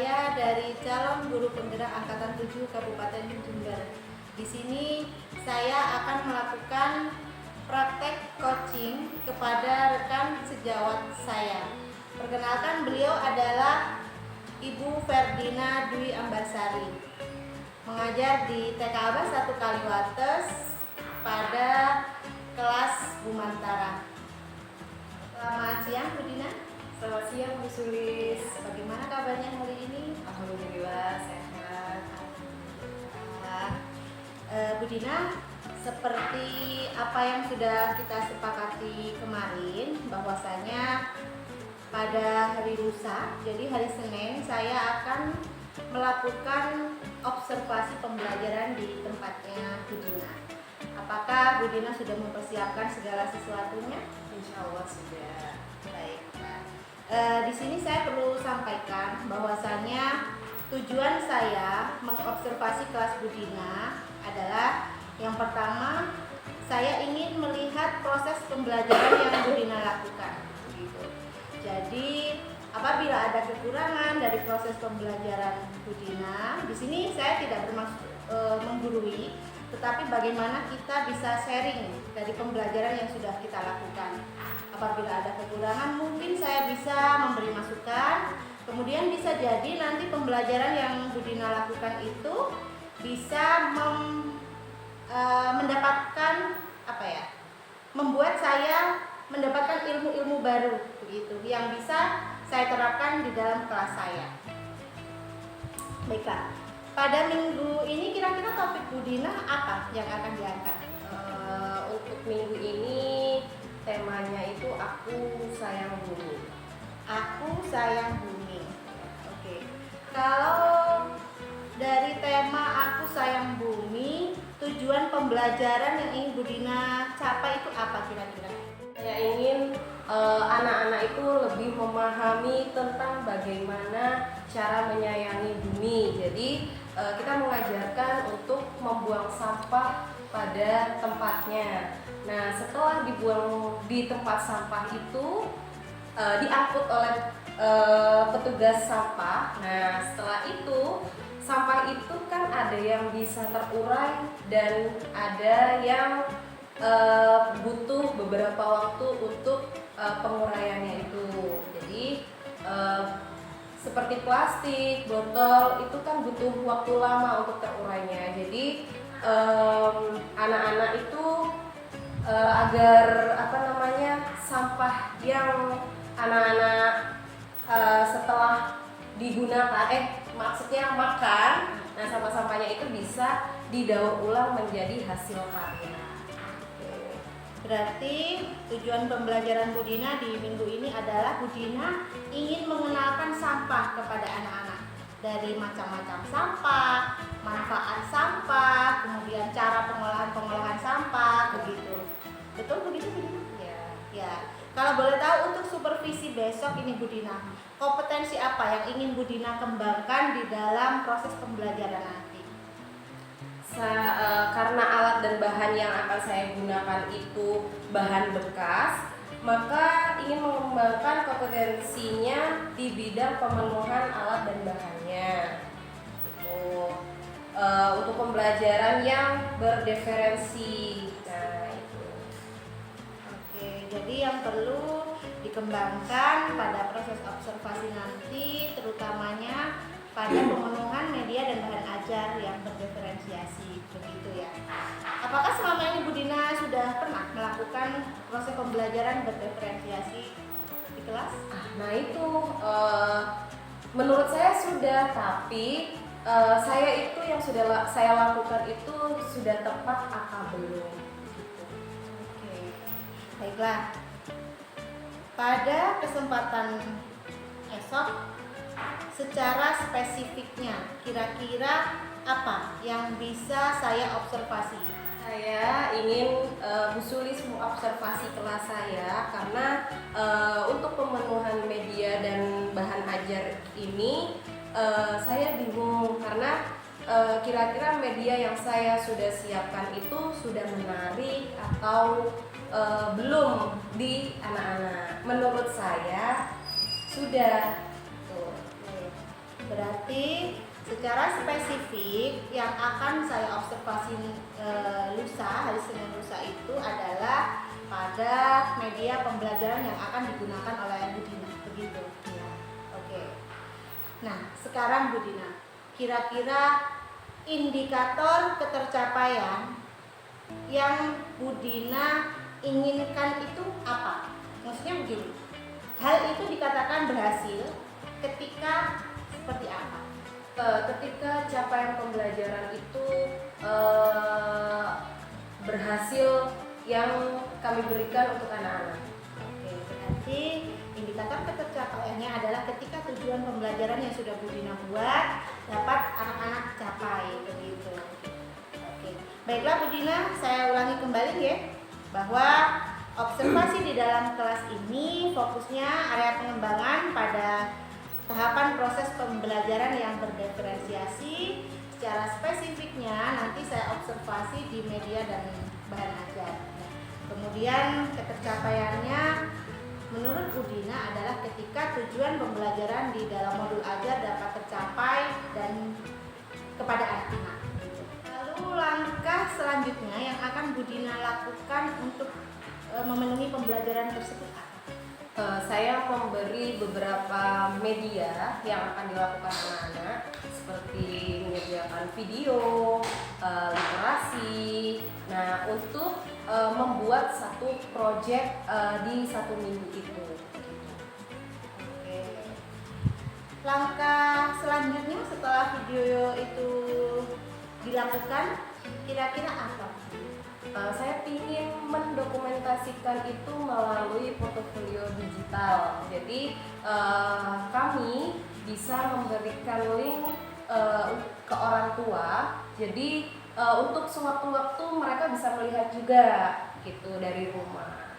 saya dari calon guru penggerak angkatan 7 Kabupaten Jember. Di sini saya akan melakukan praktek coaching kepada rekan sejawat saya. Perkenalkan, beliau adalah Ibu Ferdina Dwi Ambarsari, mengajar di TK Abas 1 Kaliwates pada kelas Bumantara. Selamat siang, Bu Dina. Selamat siang, Bu Sulis. Bagaimana kabarnya hari ini? Alhamdulillah sehat. Bu Dina, seperti apa yang sudah kita sepakati kemarin, bahwasanya pada hari lusa, jadi hari Senin, saya akan melakukan observasi pembelajaran di tempatnya Bu Dina. Apakah Bu Dina sudah mempersiapkan segala sesuatunya? Insya Allah sudah. Baik. Di sini saya perlu sampaikan bahwasanya tujuan saya mengobservasi kelas Bu Dina adalah yang pertama, saya ingin melihat proses pembelajaran yang Bu Dina lakukan. Gitu. Jadi apabila ada kekurangan dari proses pembelajaran Bu Dina, di sini saya tidak bermaksud menggurui, tetapi bagaimana kita bisa sharing dari pembelajaran yang sudah kita lakukan. Apabila ada kekurangan, mungkin saya bisa memberi masukan. Kemudian bisa jadi nanti pembelajaran yang Bu Dina lakukan itu bisa mendapatkan membuat saya mendapatkan ilmu-ilmu baru begitu yang bisa saya terapkan di dalam kelas saya. Baiklah, pada minggu ini kira-kira topik Bu Dina apa yang akan diangkat? Untuk minggu ini temanya itu Aku Sayang Bumi. Aku Sayang Bumi. Oke. Kalau dari tema Aku Sayang Bumi, tujuan pembelajaran yang ingin Bu Dina capai itu apa kira-kira? Saya ingin anak-anak itu lebih memahami tentang bagaimana cara menyayangi bumi. Jadi kita mengajarkan untuk membuang sampah pada tempatnya. Nah, setelah dibuang di tempat sampah itu diangkut oleh petugas sampah. Nah, setelah itu sampah itu kan ada yang bisa terurai dan ada yang butuh beberapa waktu untuk penguraiannya itu. Jadi seperti plastik, botol itu kan butuh waktu lama untuk terurainya. Jadi anak-anak itu agar sampah yang anak-anak setelah digunakan maksudnya makan, nah sampah-sampahnya itu bisa didaur ulang menjadi hasil karya. Berarti tujuan pembelajaran Bu Dina di minggu ini adalah Bu Dina ingin mengenalkan sampah kepada anak-anak, dari macam-macam sampah, manfaat sampah, kemudian cara pengolahan sampah, begitu. Betul begitu Bu Dina? Ya. Kalau boleh tahu, untuk supervisi besok ini Bu Dina, kompetensi apa yang ingin Bu Dina kembangkan di dalam proses pembelajaran nanti? Karena alat dan bahan yang akan saya gunakan itu bahan bekas, maka ingin mengembangkan kompetensinya di bidang pemenuhan alat dan bahannya. Untuk pembelajaran yang berdiferensi. Jadi yang perlu dikembangkan pada proses observasi nanti, terutamanya pada pemenuhan media dan bahan ajar yang berdiferensiasi, begitu ya. Apakah selama ini Bu Dina sudah pernah melakukan proses pembelajaran berdiferensiasi di kelas? Nah itu menurut saya sudah, tapi saya itu yang sudah saya lakukan itu sudah tepat atau belum? Baiklah, pada kesempatan esok secara spesifiknya kira-kira apa yang bisa saya observasi? Saya ingin Bu Sulis mengobservasi kelas saya karena untuk pemenuhan media dan bahan ajar ini saya bingung karena kira-kira media yang saya sudah siapkan itu sudah menarik atau belum di anak-anak. Menurut saya sudah. Berarti Berarti secara spesifik yang akan saya observasi lusa, hari Senin lusa itu adalah pada media pembelajaran yang akan digunakan oleh Bu Dina, begitu ya. Oke. Nah, sekarang Bu Dina, kira-kira indikator ketercapaian yang Bu Dina inginkan itu apa? Maksudnya begini, hal itu dikatakan berhasil ketika seperti apa? Ketika capaian pembelajaran itu berhasil yang kami berikan untuk anak-anak. Oke, berarti indikator ketercapaiannya adalah ketika tujuan pembelajaran yang sudah Bu Dina buat dapat anak-anak capai, begitu. Oke, baiklah Bu Dina, saya ulangi kembali ya, bahwa observasi di dalam kelas ini fokusnya area pengembangan pada tahapan proses pembelajaran yang berdiferensiasi. Secara spesifiknya nanti saya observasi di media dan bahan ajar. Kemudian ketercapaiannya menurut Bu Dina adalah ketika tujuan pembelajaran di dalam modul ajar dapat tercapai dan kepada anak-anak. Lalu langkah selanjutnya yang akan Bu Dina lakukan untuk memenuhi pembelajaran tersebut apa? Saya memberi beberapa media yang akan dilakukan anak-anak, seperti menyediakan video, literasi. Nah, untuk membuat satu proyek di 1 minggu itu. Oke. Langkah selanjutnya setelah video itu dilakukan, kira-kira apa? Saya ingin mendokumentasikan itu melalui portofolio digital. Jadi kami bisa memberikan link ke orang tua. Jadi untuk sewaktu-waktu mereka bisa melihat juga gitu dari rumah.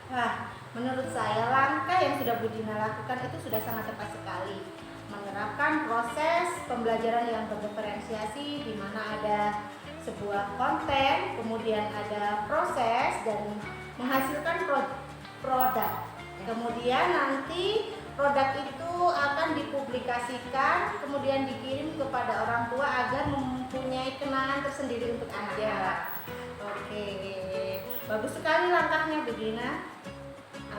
Wah, menurut saya langkah yang sudah Bu Dina lakukan itu sudah sangat tepat sekali. Menerapkan proses pembelajaran yang berdiferensiasi di mana ada sebuah konten, kemudian ada proses dan menghasilkan produk. Kemudian nanti produk itu akan dipublikasikan, kemudian dikirim kepada orang tua agar mempunyai kenangan tersendiri untuk anak-anak. Ya. Oke, bagus sekali langkahnya Bu Dina.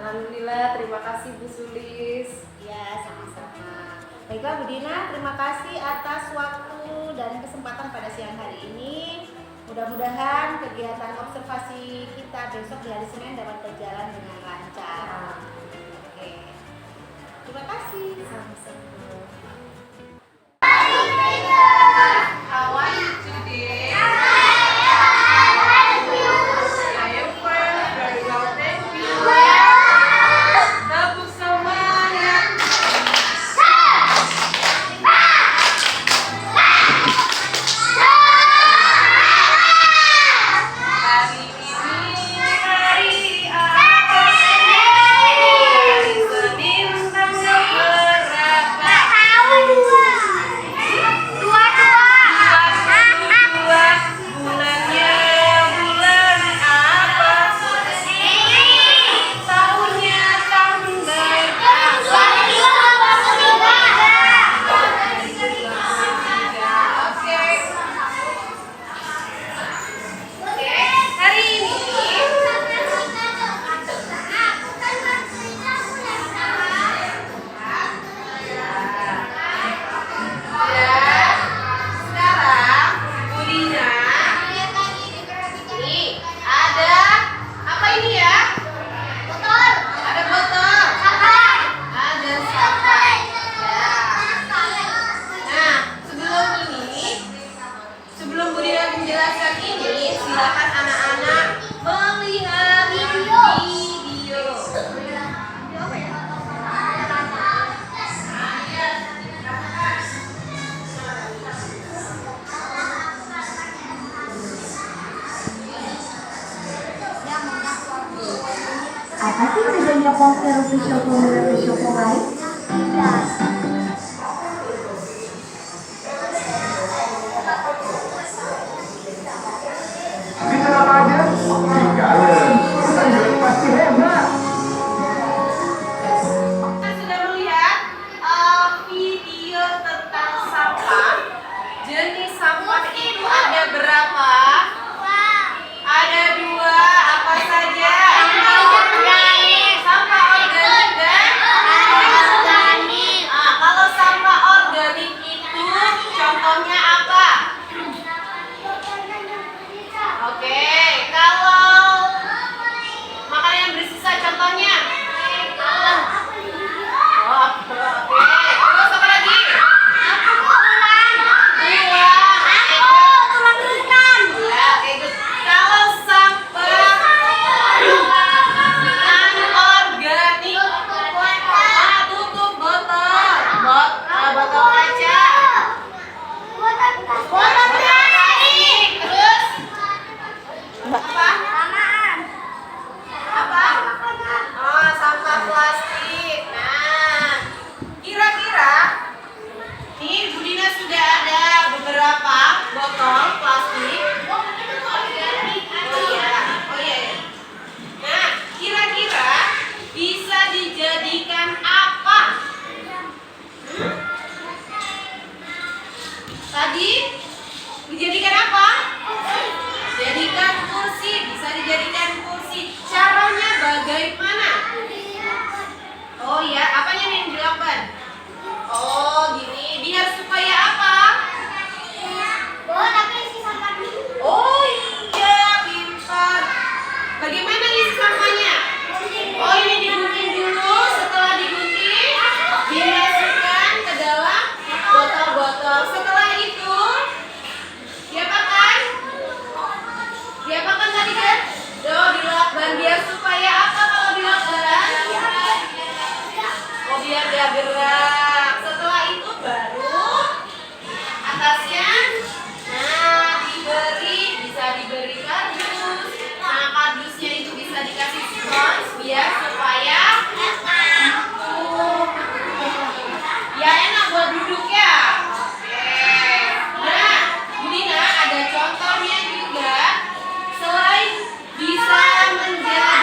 Alhamdulillah, terima kasih Bu Sulis. Ya, sama-sama. Baiklah Bu Dina, terima kasih atas waktu dan kesempatan pada siang hari ini. Mudah-mudahan kegiatan observasi kita besok di hari Senin dapat berjalan dengan lancar. Oke. Terima kasih. Sama-sama. How are you today? I am fine, very well, thank you. Bagus semangat. Hari ini hari apa? Hari Senin tanggal berapa? Bulannya bulan apa? Tahunnya tahun berapa? Oke, hari ini sekarang Bu Dina ini ada apa ini ya? Botol. Ada botol. Ada sampai. Ya. Nah, sebelum Bu Dina menjelaskan ini, silakan anak-anak melihat video. Apa sih bedanya poster Visoko dan Visoko lain? Bisa apa aja? Tinggalin. Kita juga pasti hebat. Kita sudah melihat video tentang Tadi dijadikan apa? Jadikan kursi, bisa dijadikan kursi. Caranya bagaimana? Oh ya, apanya nih yang dilakukan? Oh gini, biar supaya apa? Oh iya, pintar. Bagaimana isi sampahnya? Oh ini digunting dulu, setelah digunting dimasukkan ke dalam botol-botol. Setelah itu diapakan? Diapakan tadi kan? Dilakban biar supaya apa kalau dilakban? Oh biar dia gerak. Setelah itu baru atasnya, nah bisa diberi kardus. Nah kardusnya itu bisa dikasih spons biar supaya ya enak buat duduk ya. Oke. Nah, Budina ada contohnya juga. Selain bisa menjadi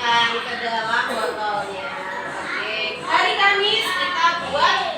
masukkan ke dalam botolnya. Oke, hari Kamis kita buat